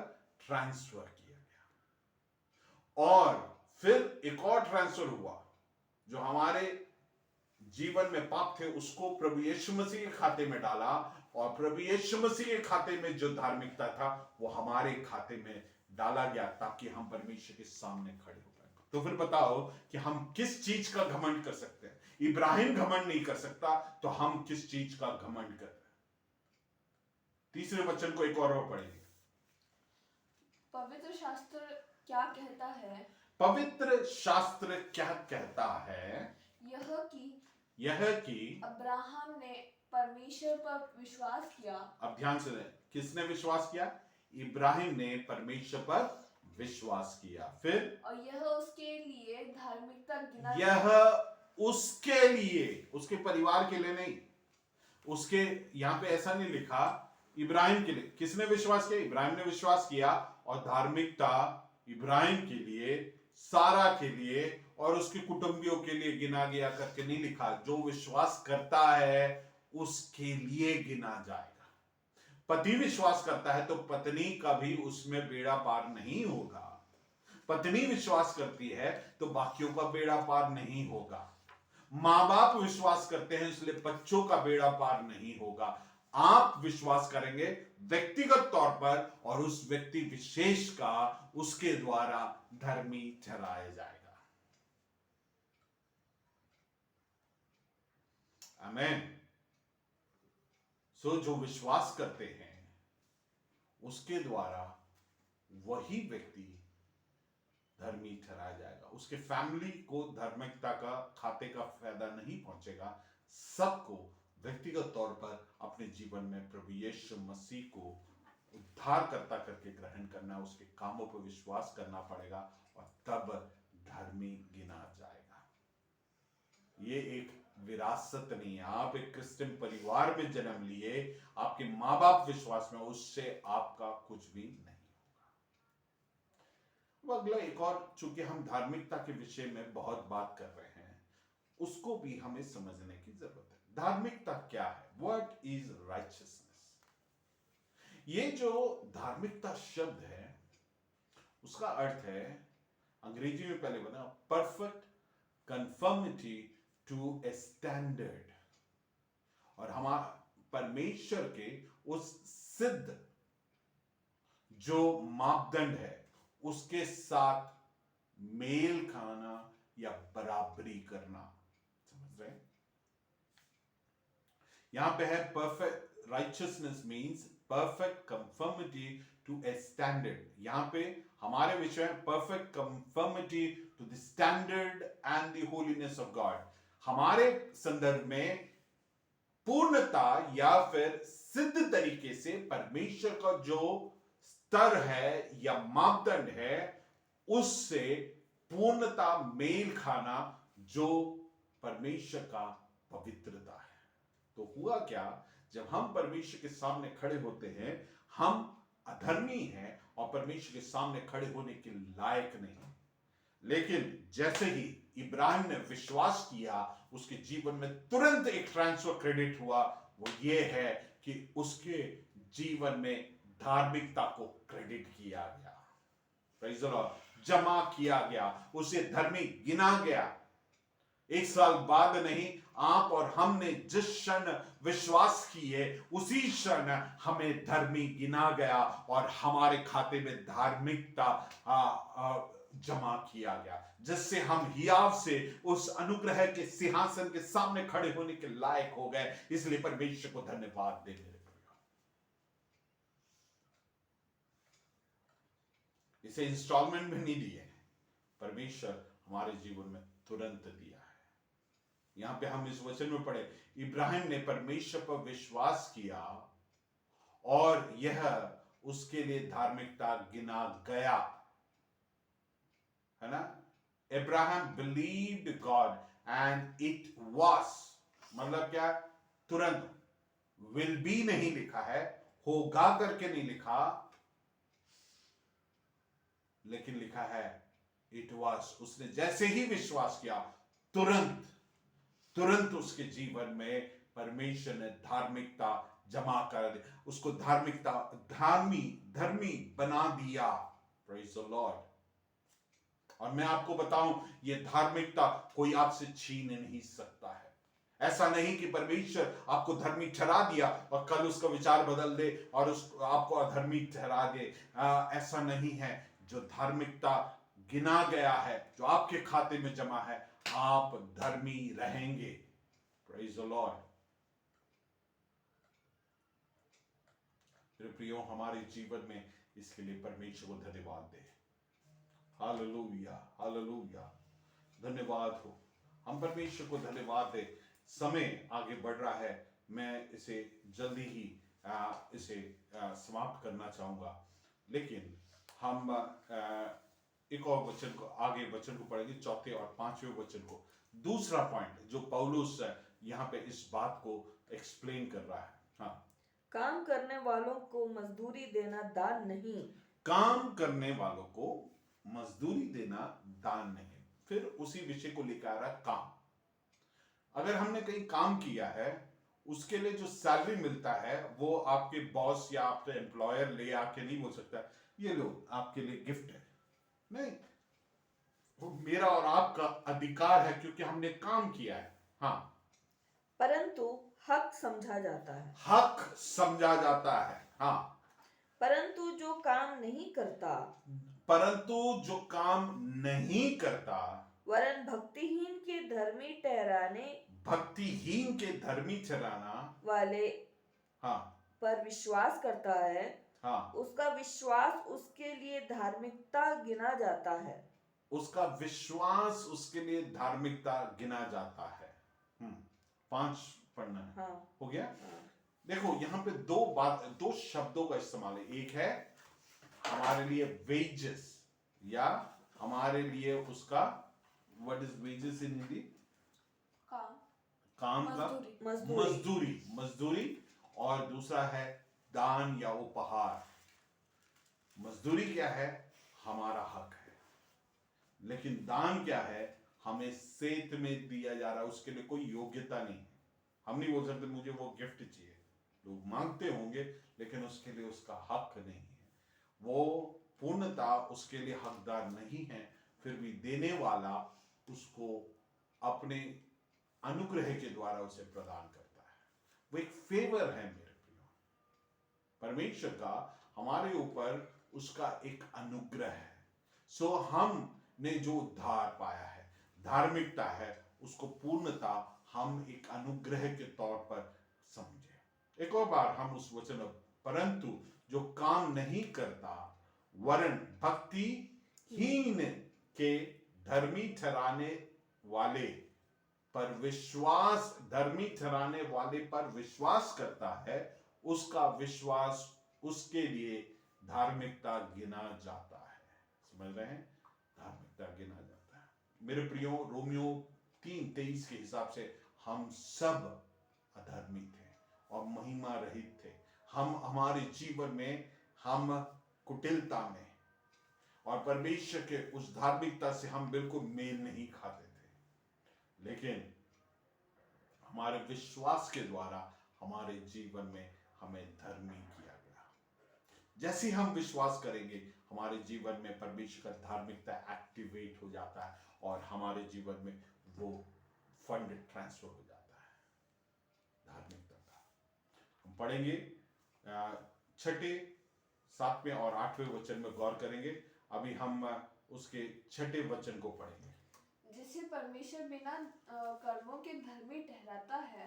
ट्रांसफर किया गया। और फिर एक और ट्रांसफर हुआ, जो हमारे जीवन में पाप थे उसको प्रभु यीशु मसीह के खाते में डाला, और प्रभु यीशु मसीह के खाते में जो धार्मिकता था वो हमारे खाते में डाला गया, ताकि हम परमेश्वर के सामने खड़े हो पाए। तो फिर बताओ कि हम किस चीज का घमंड कर सकते हैं? इब्राहिम घमंड नहीं कर सकता, तो हम किस चीज का घमंड कर रहे हैं? तीसरे वचन को एक और पढ़ेंगे। पवित्र शास्त्र क्या कहता है? पवित्र शास्त्र क्या कहता है? यह कि अब्राहम ने परमेश्वर पर विश्वास किया। अब ध्यान से दें, किसने विश्वास किया? इब्राहिम ने परमेश्वर पर विश्वास किया। फिर और यह उसके लिए धार्मिकता गिना यह उसके लिए, उसके परिवार के लिए नहीं, उसके यहां पे ऐसा नहीं लिखा, इब्राहिम के लिए। किसने विश्वास किया? इब्राहिम ने विश्वास किया, और धार्मिकता इब्राहिम के लिए, सारा के लिए और उसके कुटुंबियों के लिए गिना गया करके नहीं लिखा। जो विश्वास करता है उसके लिए गिना जाएगा। पति विश्वास करता है तो पत्नी का भी उसमें बेड़ा पार नहीं होगा। पत्नी विश्वास करती है तो बाकियों का बेड़ा पार नहीं होगा। मां बाप विश्वास करते हैं इसलिए बच्चों का बेड़ा पार नहीं होगा। आप विश्वास करेंगे व्यक्तिगत तौर पर, और उस व्यक्ति विशेष का उसके द्वारा धर्मी ठहराया जाएगा। आमीन। सो जो विश्वास करते हैं उसके द्वारा वही व्यक्ति धर्मी ठहराया जाएगा। उसके फैमिली को धार्मिकता का खाते का फायदा नहीं पहुंचेगा। सबको व्यक्तिगत तौर पर अपने जीवन में प्रभु यीशु मसीह को उद्धारकर्ता करके ग्रहण करना, उसके कामों पर विश्वास करना पड़ेगा, और तब धर्मी गिना जाएगा। ये एक विरासत नहीं है। आप एक क्रिश्चियन परिवार में जन्म लिए, आपके माँ बाप विश्वास में, उससे आपका कुछ भी नहीं होगा। अगला एक और, चूंकि हम धार्मिकता के विषय में बहुत बात कर रहे हैं, उसको भी हमें समझने की जरूरत है। धार्मिकता क्या है? What is righteousness? ये जो धार्मिकता शब्द है उसका अर्थ है, अंग्रेजी में पहले बना, perfect conformity to a standard. और हमारा परमेश्वर के उस सिद्ध जो मापदंड है उसके साथ मेल खाना या बराबरी करना। समझ रहे हैं? यहां पे है perfect righteousness means perfect conformity to a standard. यहां पे हमारे विषय है perfect conformity to the standard and the holiness of God. हमारे संदर्भ में पूर्णता या फिर सिद्ध तरीके से परमेश्वर का जो स्तर है या मापदंड है, उससे पूर्णता मेल खाना जो परमेश्वर का पवित्रता है। तो हुआ क्या, जब हम परमेश्वर के सामने खड़े होते हैं, हम अधर्मी हैं और परमेश्वर के सामने खड़े होने के लायक नहीं। लेकिन जैसे ही इब्राहिम ने विश्वास किया, उसके जीवन में तुरंत एक ट्रांसफर क्रेडिट हुआ। वो ये है कि उसके जीवन में धार्मिकता को क्रेडिट किया गया, प्रेज़ द लॉर्ड, जमा किया गया, उसे धर्मी गिना गया। एक साल बाद नहीं, आप और हमने जिस क्षण विश्वास किए, उसी क्षण हमें धर्मी गिना गया और हमारे खाते में धार्मिकता जमा किया गया, जिससे हम हियाव से उस अनुग्रह के सिंहासन के सामने खड़े होने के लायक हो गए। इसलिए परमेश्वर को धन्यवाद दे मेरे प्रिय। इसे इंस्टॉलमेंट में नहीं दिए, परमेश्वर हमारे जीवन में तुरंत दिया है। यहां पे हम इस वचन में पढ़े, इब्राहिम ने परमेश्वर पर विश्वास किया और यह उसके लिए धार्मिकता गिना गया, है ना। Abraham believed God and it was, मतलब क्या, तुरंत, will be नहीं लिखा है, होगा करके नहीं लिखा, लेकिन लिखा है it was। उसने जैसे ही विश्वास किया, तुरंत उसके जीवन में परमेश्वर ने धार्मिकता जमा कर दी, उसको धर्मी बना दिया। Praise the Lord. और मैं आपको बताऊं, ये धार्मिकता कोई आपसे छीन नहीं सकता है। ऐसा नहीं कि परमेश्वर आपको धर्मी ठहरा दिया और कल उसका विचार बदल दे और आपको अधर्मी ठहरा दे। ऐसा नहीं है। जो धार्मिकता गिना गया है, जो आपके खाते में जमा है, आप धर्मी रहेंगे। Praise the Lord. मेरे प्रियो, हमारे जीवन में इसके लिए परमेश्वर को धन्यवाद दे। हालेलुया, हालेलुया, धन्यवाद हो। हम परमेश्वर को धन्यवाद दे। समय आगे बढ़ रहा है, मैं इसे जल्दी ही समाप्त करना चाहूंगा, लेकिन हम एक और वचन को पढ़ेंगे, चौथे और पांचवें वचन को। दूसरा पॉइंट जो पौलुस यहाँ पे इस बात को एक्सप्लेन कर रहा है। हाँ, काम करने वालों को मजदूरी देना दान नहीं। काम करने वालों को मजदूरी देना दान नहीं। फिर उसी विषय को लेकर आ रहा, काम। अगर हमने कहीं काम किया है, उसके लिए जो सैलरी मिलता है, वो आपके बॉस या आपके एम्प्लॉयर ले आके नहीं बोल सकता ये लो आपके लिए गिफ्ट है। नहीं, वो मेरा और आपका अधिकार है, क्योंकि हमने काम किया है। हाँ, परंतु हक समझा जाता है। हक समझा जाता है। हाँ, परंतु जो काम नहीं करता वरन भक्तिहीन के धर्मी ठहराना वाले हाँ, पर विश्वास करता है, हाँ, उसका विश्वास उसके लिए धार्मिकता गिना जाता है। उसका विश्वास उसके लिए धार्मिकता गिना जाता है। 5 पढ़ना है। हाँ, हो गया। हाँ। देखो, यहाँ पे दो शब्दों का इस्तेमाल है। एक है हमारे लिए वेजेस, या हमारे लिए उसका what is wages in Hindi? काम का मजदूरी। और दूसरा है दान या उपहार। मजदूरी क्या है? हमारा हक है। लेकिन दान क्या है? हमें सेत में दिया जा रहा है, उसके लिए कोई योग्यता नहीं है। हम नहीं बोल सकते मुझे वो गिफ्ट चाहिए। लोग मांगते होंगे, लेकिन उसके लिए उसका हक नहीं है। वो पूर्णता उसके लिए हकदार नहीं है, फिर भी देने वाला उसको अपने अनुग्रह के द्वारा उसे प्रदान करता है। वो एक फेवर है मेरे प्रियो, परमेश्वर का हमारे ऊपर उसका एक अनुग्रह है। सो हमने जो उद्धार पाया है, धार्मिकता है, उसको पूर्णता हम एक अनुग्रह के तौर पर समझे। एक और बार हम उस वचन, परंतु जो काम नहीं करता वरन भक्तिहीन के धर्मी ठहराने वाले पर विश्वास करता है, उसका विश्वास उसके लिए धार्मिकता गिना जाता है। समझ रहे हैं, धार्मिकता गिना जाता है। मेरे प्रियो, रोमियो 3:23 के हिसाब से हम सब अधर्मी थे और महिमा रहित थे। हम हमारे जीवन में हम कुटिलता में और परमेश्वर के उस धार्मिकता से हम बिल्कुल मेल नहीं खाते थे, लेकिन हमारे विश्वास के द्वारा हमारे जीवन में हमें धर्मी किया गया। जैसे ही हम विश्वास करेंगे हमारे जीवन में परमेश्वर का धार्मिकता एक्टिवेट हो जाता है और हमारे जीवन में वो फंड ट्रांसफर हो जाता है धार्मिकता का। हम पढ़ेंगे 6, 7वें और 8वें वचन में गौर करेंगे। अभी हम उसके 6 वचन को पढ़ेंगे। जिसे परमेश्वर बिना कर्मों के धर्मी ठहराता है,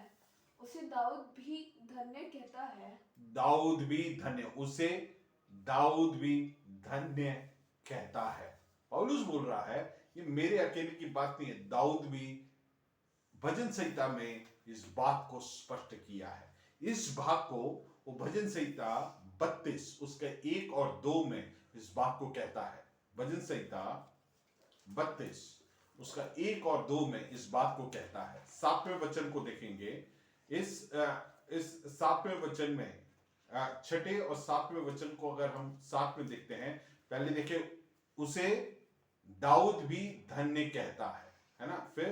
उसे दाऊद भी धन्य कहता है। दाऊद भी धन्य, उसे दाऊद भी धन्य कहता है। पौलुस बोल रहा है, ये मेरे अकेले की बात नहीं है, दाऊद भी भजन संहिता में इस बात को स्पष्ट किया है। इस भाग को वो भजन संहिता 32 उसके 1 और 2 में इस बात को कहता है। भजन संहिता 32 उसका 1 और 2 में इस बात को कहता है। 7वें वचन को देखेंगे। इस 7वें वचन में 6 और 7वें वचन को अगर हम साथ में देखते हैं, पहले देखिए, उसे दाऊद भी धन्य कहता है ना। फिर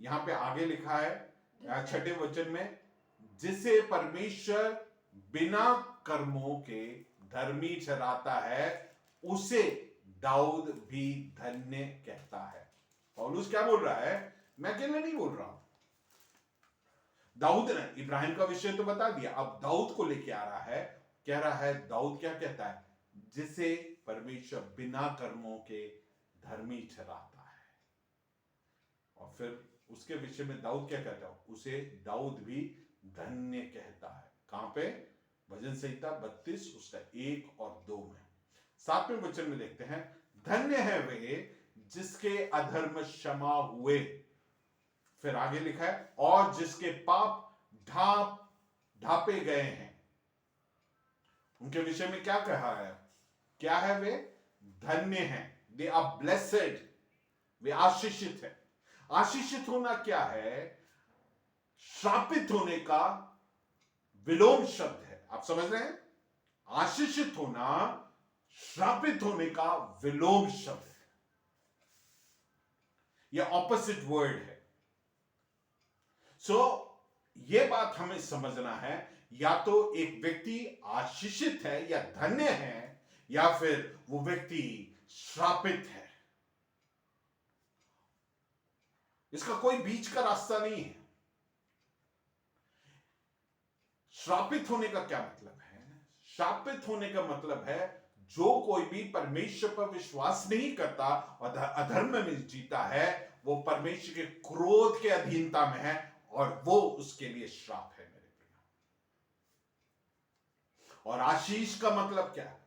यहां पे आगे लिखा है 6 वचन में, जिसे परमेश्वर बिना कर्मों के धर्मी ठहराता है, उसे दाऊद भी धन्य कहता है। पौलुस क्या बोल रहा है? मैं अकेले नहीं बोल रहा हूं। दाऊद ने इब्राहिम का विषय तो बता दिया, अब दाऊद को लेके आ रहा है। कह रहा है, दाऊद क्या कहता है? जिसे परमेश्वर बिना कर्मों के धर्मी ठहराता है। और फिर उसके विषय में दाऊद क्या कहता है? उसे दाऊद भी धन्य कहता है। कहां पे? भजन संहिता 32 उसका 1 और 2 में। 7वें वचन में देखते हैं, धन्य है वे जिसके अधर्म क्षमा हुए। फिर आगे लिखा है, और जिसके पाप ढापे गए हैं। उनके विषय में क्या कहा है? क्या है? वे धन्य हैं, दे आर ब्लेसेड, वे आशीषित है। आशीषित होना क्या है? श्रापित होने का विलोम शब्द है। आप समझ रहे हैं? आशीषित होना श्रापित होने का विलोम शब्द है, यह ऑपोजिट वर्ड है। सो यह बात हमें समझना है, या तो एक व्यक्ति आशीषित है या धन्य है, या फिर वो व्यक्ति श्रापित है। इसका कोई बीच का रास्ता नहीं है। श्रापित होने का क्या मतलब है? श्रापित होने का मतलब है, जो कोई भी परमेश्वर पर विश्वास नहीं करता और अधर्म में जीता है, वो परमेश्वर के क्रोध के अधीनता में है, और वो उसके लिए श्राप है मेरे प्रिय। और आशीष का मतलब क्या है?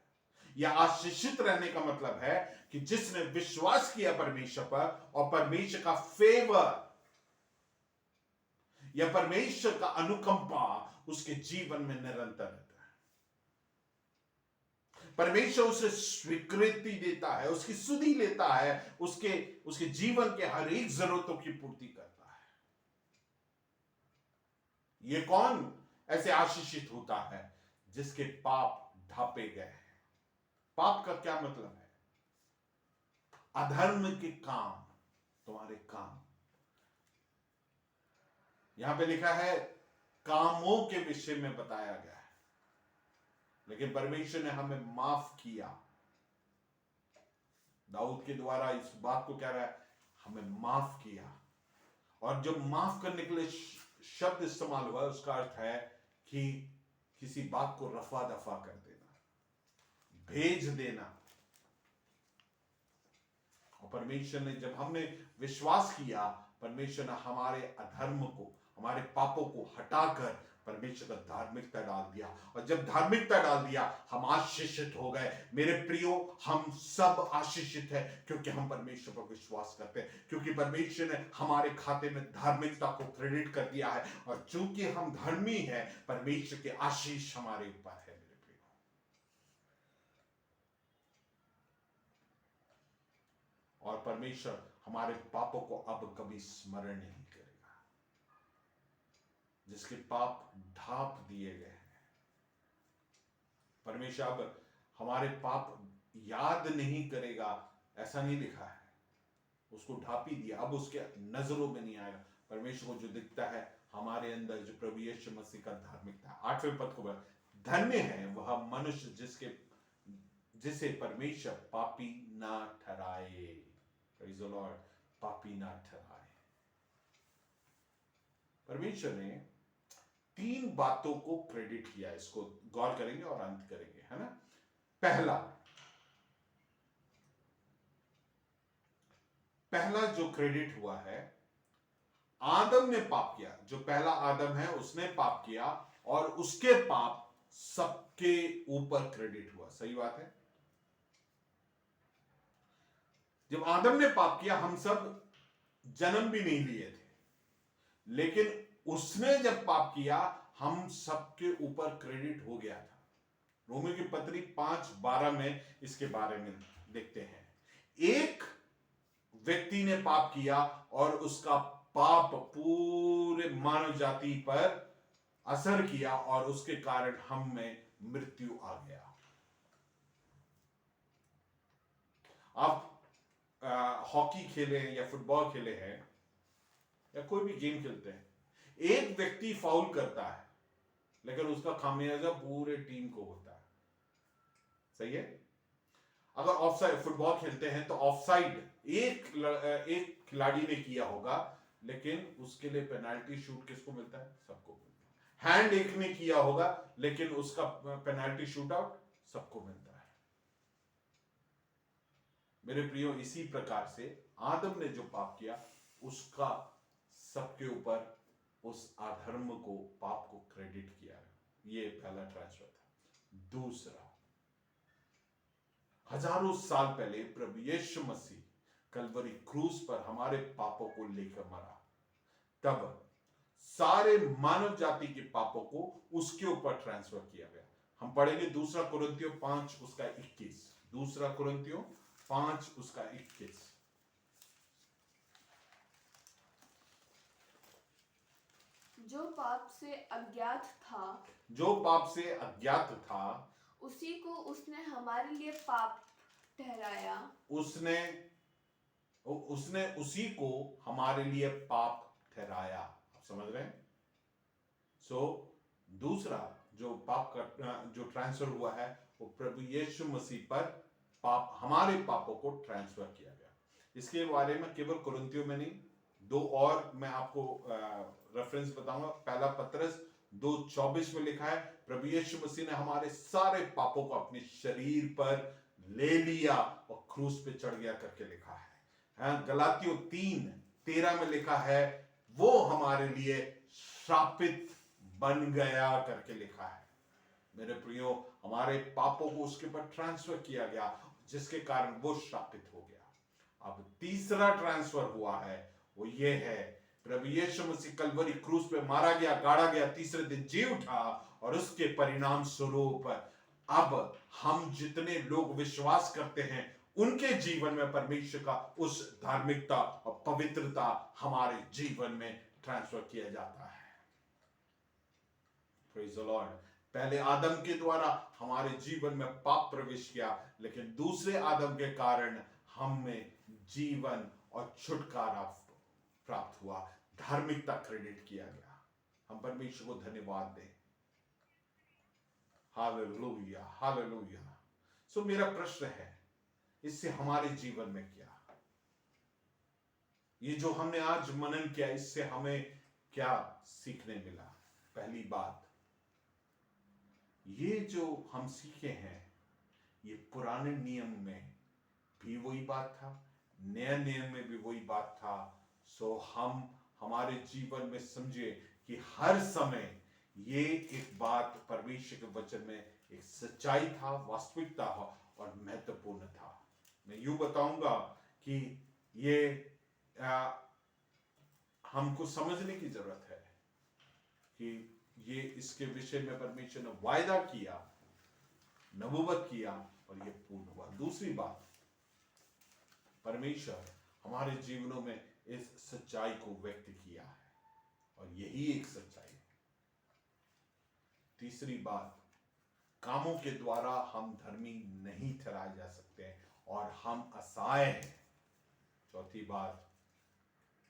या आशीषित रहने का मतलब है कि जिसने विश्वास किया परमेश्वर पर, और परमेश्वर का फेवर या परमेश्वर का अनुकंपा उसके जीवन में निरंतर रहता है। परमेश्वर उसे स्वीकृति देता है, उसकी सुधि लेता है, उसके जीवन के हर एक जरूरतों की पूर्ति करता है। ये कौन ऐसे आशीषित होता है? जिसके पाप ढापे गए हैं। पाप का क्या मतलब है? अधर्म के काम, तुम्हारे काम। यहां पे लिखा है कामों के विषय में बताया गया है, लेकिन परमेश्वर ने हमें माफ किया। दाऊद के द्वारा इस बात को कह रहा है, हमें माफ किया। और जब माफ करने के लिए शब्द इस्तेमाल हुआ, उसका अर्थ है कि किसी बात को रफा दफा कर देना, भेज देना। और परमेश्वर ने, जब हमने विश्वास किया, परमेश्वर ने हमारे अधर्म को, हमारे पापों को हटाकर परमेश्वर का धार्मिकता डाल दिया। और जब धार्मिकता डाल दिया, हम आशीषित हो गए। मेरे प्रियो, हम सब आशीषित हैं, क्योंकि हम परमेश्वर पर विश्वास करते हैं, क्योंकि परमेश्वर ने हमारे खाते में धार्मिकता को क्रेडिट कर दिया है। और चूंकि हम धर्मी हैं, परमेश्वर की आशीष हमारे ऊपर है। मेरे प्रियो, और परमेश्वर हमारे पापों को अब कभी स्मरण नहीं करेगा। जिसके पाप ढांप दिए गए हैं, परमेश्वर अब हमारे पाप याद नहीं करेगा, ऐसा नहीं लिखा है। उसको ढांप ही दिया, अब उसके नजरों में नहीं आएगा। परमेश्वर को जो दिखता है हमारे अंदर, जो प्रभु यीशु मसीह का धार्मिकता। 8वें पद को धन्य है वह मनुष्य जिसे परमेश्वर पापी ना ठहराए। प्रेज़ द लॉर्ड, पापी ना ठहराए। परमेश्वर ने 3 बातों को क्रेडिट किया, इसको गौर करेंगे और अंत करेंगे, है ना। पहला जो क्रेडिट हुआ है, आदम ने पाप किया। जो पहला आदम है उसने पाप किया और उसके पाप सबके ऊपर क्रेडिट हुआ। सही बात है। जब आदम ने पाप किया, हम सब जन्म भी नहीं लिए थे, लेकिन उसने जब पाप किया हम सबके ऊपर क्रेडिट हो गया था। रोमियो की पत्री 5:12 में इसके बारे में देखते हैं। एक व्यक्ति ने पाप किया और उसका पाप पूरे मानव जाति पर असर किया और उसके कारण हम में मृत्यु आ गया। आप हॉकी खेले या फुटबॉल खेले हैं या कोई भी गेम खेलते हैं, एक व्यक्ति फाउल करता है लेकिन उसका खामियाजा पूरे टीम को होता है। सही है। अगर ऑफसाइड, फुटबॉल खेलते हैं तो ऑफसाइड एक खिलाड़ी ने किया होगा, लेकिन उसके लिए पेनाल्टी शूट किसको मिलता है? सबको मिलता है। हैंड एक ने किया होगा, लेकिन उसका पेनाल्टी शूट आउट सबको मिलता है। मेरे प्रियो, इसी प्रकार से आदम ने जो पाप किया उसका सबके ऊपर उस अधर्म को, पाप को क्रेडिट किया। ये पहला ट्रांसफर था। दूसरा, हजारों साल पहले प्रभु यीशु मसीह कलवरी क्रूस पर हमारे पापों को लेकर मरा, तब सारे मानव जाति के पापों को उसके ऊपर ट्रांसफर किया गया। हम पढ़ेंगे 2 कुरिन्थियों 5 उसका 21। 2 कुरिन्थियों 5 उसका 21। जो पाप से अज्ञात था उसी को उसने हमारे लिए पाप ठहराया। उसने उसी को हमारे लिए पाप ठहराया। आप समझ रहे हैं? दूसरा जो पाप का जो ट्रांसफर हुआ है वो प्रभु यीशु मसीह पर पाप, हमारे पापों को ट्रांसफर किया गया। इसके बारे में केवल कुरिन्थियों में नहीं, 2 और मैं आपको रेफरेंस बताऊंगा। पहला पत्रस 2:24 में लिखा है, प्रभु यीशु मसीह ने हमारे सारे पापों को अपने शरीर पर ले लिया और क्रूस पे चढ़ गया करके लिखा है। गलातियों 3:13 में लिखा है, वो हमारे लिए श्रापित बन गया करके लिखा है। मेरे प्रियो, हमारे पापों को उसके ऊपर ट्रांसफर किया गया, जिसके कारण वो श्रापित हो गया। अब तीसरा ट्रांसफर हुआ है, वो ये है, प्रभु यीशु मसीह कलवरी क्रूस पे मारा गया, गाड़ा गया, तीसरे दिन जी उठा और उसके परिणाम स्वरूप अब हम जितने लोग विश्वास करते हैं उनके जीवन में परमेश्वर का उस धार्मिकता और पवित्रता हमारे जीवन में ट्रांसफर किया जाता है। Praise the Lord. पहले आदम के द्वारा हमारे जीवन में पाप प्रवेश किया, लेकिन दूसरे आदम के कारण हमें जीवन और छुटकारा प्राप्त हुआ, धार्मिकता क्रेडिट किया गया। हम परमेश्वर को धन्यवाद दें। Hallelujah, hallelujah. मेरा प्रश्न है, इससे हमारे जीवन में क्या, ये जो हमने आज मनन किया, इससे हमें क्या सीखने मिला? पहली बात, ये जो हम सीखे हैं, ये पुराने नियम में भी वही बात था, नए नियम में भी वही बात था। हम हमारे जीवन में समझे कि हर समय ये एक बात परमेश्वर के वचन में एक सच्चाई था, वास्तविकता और महत्वपूर्ण था। मैं यूं बताऊंगा कि ये हमको समझने की जरूरत है कि ये इसके विषय में परमेश्वर ने वायदा किया, नबूवत किया और ये पूर्ण हुआ। दूसरी बात, परमेश्वर हमारे जीवनों में इस सच्चाई को व्यक्त किया है और यही एक सच्चाई है। तीसरी बात, कामों के द्वारा हम धर्मी नहीं ठहराए जा सकते हैं और हम असहाय हैं। चौथी बात,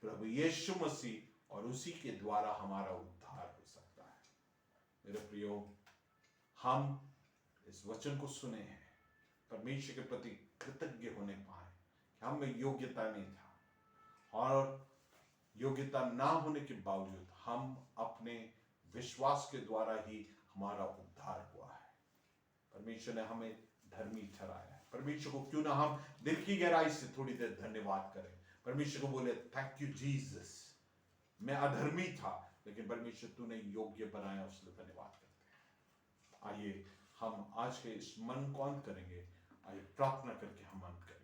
प्रभु यीशु मसीह और उसी के द्वारा हमारा उद्धार हो सकता है। मेरे प्रियो, हम इस वचन को सुने हैं, परमेश्वर के प्रति कृतज्ञ होने पाए कि हम में योग्यता नहीं था और योग्यता ना होने के बावजूद हम अपने विश्वास के द्वारा ही हमारा उद्धार हुआ है। परमेश्वर ने हमें धर्मी ठहराया है। परमेश्वर को क्यों ना हम दिल की गहराई से थोड़ी देर धन्यवाद करें। परमेश्वर को बोले, थैंक यू जीसस, मैं अधर्मी था लेकिन परमेश्वर तूने योग्य बनाया, उसके लिए धन्यवाद करते हैं। आइए हम आज के इस मन को अंत करेंगे। आइए प्रार्थना करके हम अंत करें।